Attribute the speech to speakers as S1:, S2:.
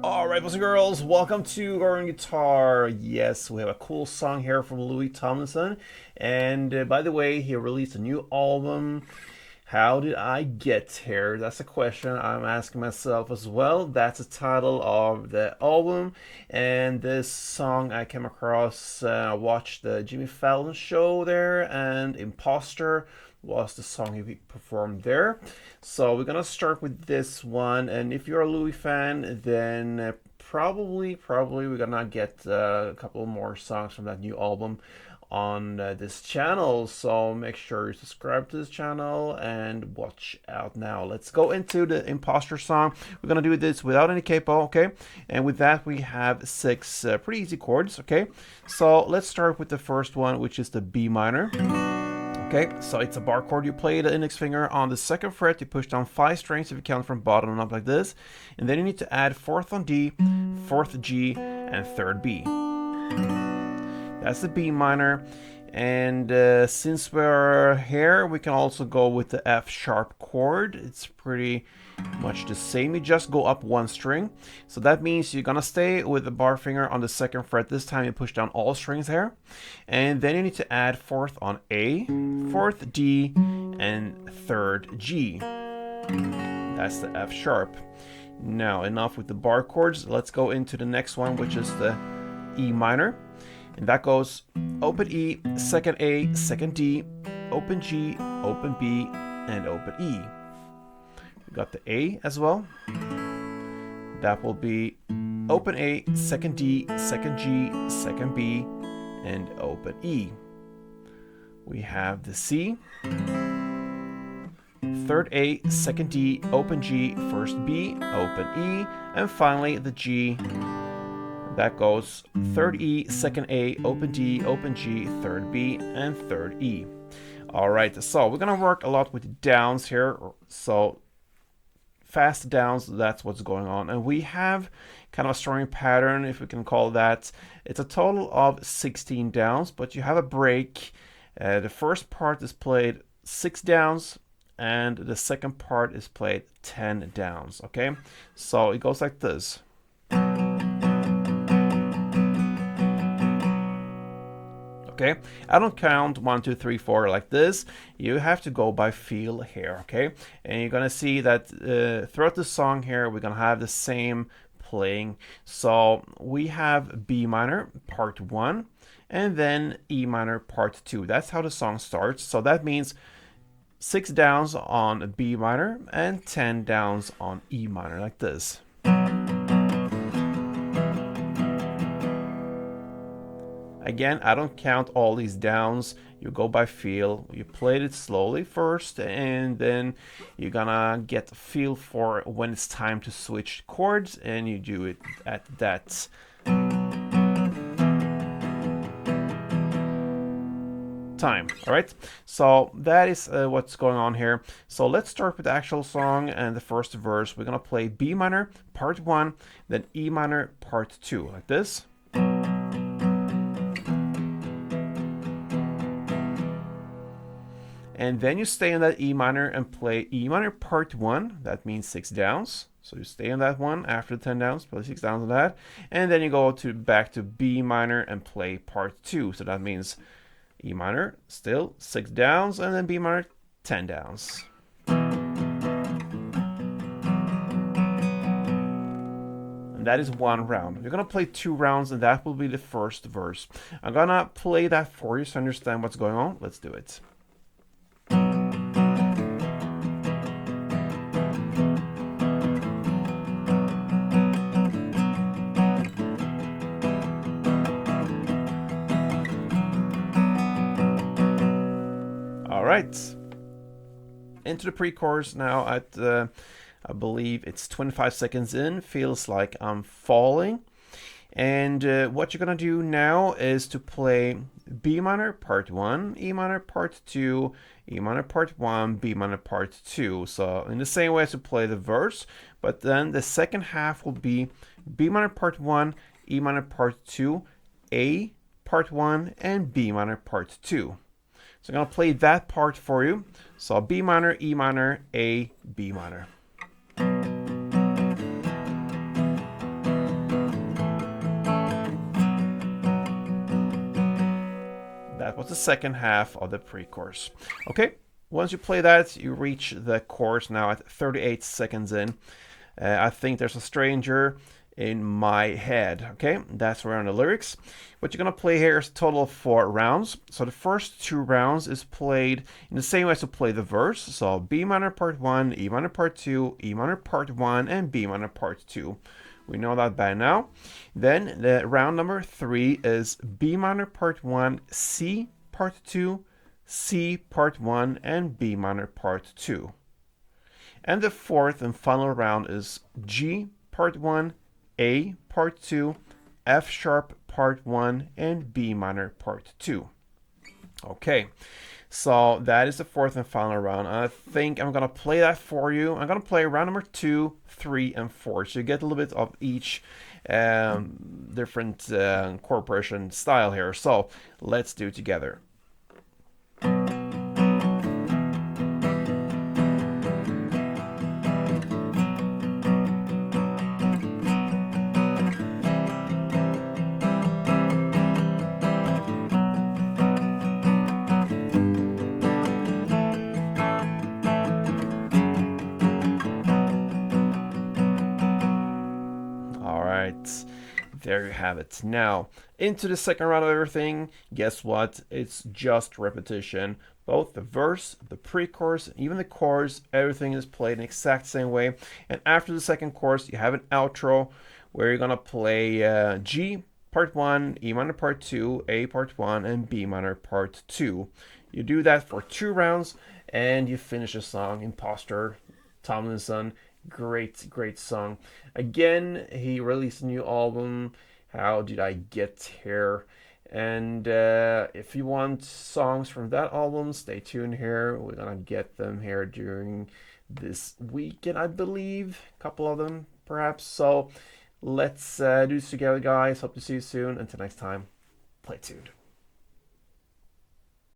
S1: Alright, boys and girls, welcome to Garden Guitar. Yes, we have a cool song here from Louis Tomlinson. And by the way, he released a new album. How did I get here? That's a question I'm asking myself as well. That's the title of the album. And this song I came across, I watched the Jimmy Fallon show there, and Imposter was the song he performed there. So we're gonna start with this one, and if you're a Louis fan, then probably we're gonna get a couple more songs from that new album on this channel. So make sure you subscribe to this channel and watch out now. Let's go into the Imposter song. We're gonna do this without any capo, okay? And with that we have six pretty easy chords, okay? So let's start with the first one, which is the B minor. Okay, so it's a bar chord. You play the index finger on the second fret, you push down 5 strings if you count from bottom up like this, and then you need to add 4th on D, 4th G, and 3rd B. That's the B minor, and since we're here, we can also go with the F sharp chord. It's pretty much the same. You just go up 1 string, so that means you're gonna stay with the bar finger on the second fret. This time you push down all strings here, and then you need to add 4th on A, 4th D, and 3rd G. That's the F sharp. Now enough with the bar chords, let's go into the next one, which is the E minor, and that goes open E, second A, second D, open G, open B, and open E. Got the A as well. That will be open A, second D, second G, second B, and open E. We have the C, third A, second D, open G, first B, open E, and finally the G. That goes third E, second A, open D, open G, third B, and third E. Alright, so we're gonna work a lot with downs here. So fast downs, that's what's going on. And we have kind of a strumming pattern, if we can call that. It's a total of 16 downs, but you have a break. The first part is played 6 downs, and the second part is played 10 downs, okay? So it goes like this. Okay, I don't count 1, 2, 3, 4 like this. You have to go by feel here, okay? And you're gonna see that throughout the song here, we're gonna have the same playing. So we have B minor part 1, and then E minor part 2. That's how the song starts. So that means 6 downs on B minor and 10 downs on E minor, like this. Again, I don't count all these downs. You go by feel. You play it slowly first, and then you're gonna get a feel for when it's time to switch chords, and you do it at that time. All right, so that is what's going on here. So let's start with the actual song and the first verse. We're gonna play B minor part 1, then E minor part 2, like this. And then you stay on that E minor and play E minor part 1. That means 6 downs. So you stay on that one after the 10 downs, play 6 downs on that. And then you go back to B minor and play part 2. So that means E minor, still 6 downs, and then B minor, 10 downs. And that is 1 round. You're gonna play 2 rounds, and that will be the first verse. I'm gonna play that for you so you understand what's going on. Let's do it. Right, into the pre-chorus now at I believe it's 25 seconds in. Feels like I'm falling. And what you're gonna do now is to play B minor part 1, E minor part 2, E minor part 1, B minor part 2. So in the same way as you play the verse, but then the second half will be B minor part 1, E minor part 2, A part 1, and B minor part 2. So I'm going to play that part for you. So B minor, E minor, A, B minor. was the second half of the pre-chorus. Okay, once you play that, you reach the chorus now at 38 seconds in. I think there's a stranger in my head. Okay, that's around the lyrics. What you're gonna play here is a total of 4 rounds. So the first 2 rounds is played in the same way as to play the verse. So B minor part 1, E minor part 2, E minor part 1, and B minor part 2. We know that by now. Then the round number 3 is B minor part 1, C part 2, C part 1, and B minor part 2. And the fourth and final round is G part 1, A part 2, F sharp part 1, and B minor part 2. Okay, so that is the fourth and final round. I think I'm going to play that for you. I'm going to play round number 2, 3, and 4. So you get a little bit of each different chord progression style here. So let's do it together. There you have it. Now, into the second round of everything. Guess what? It's just repetition. Both the verse, the pre-chorus, even the chorus, everything is played in the exact same way. And after the second chorus, you have an outro where you're going to play G part 1, E minor part 2, A part 1, and B minor part 2. You do that for 2 rounds, and you finish the song. Imposter, Tomlinson. Great song. Again, he released a new album, How Did I Get Here? And if you want songs from that album, stay tuned here. We're gonna get them here during this weekend, I believe. A couple of them, perhaps. So let's do this together, guys. Hope to see you soon. Until next time, play tuned.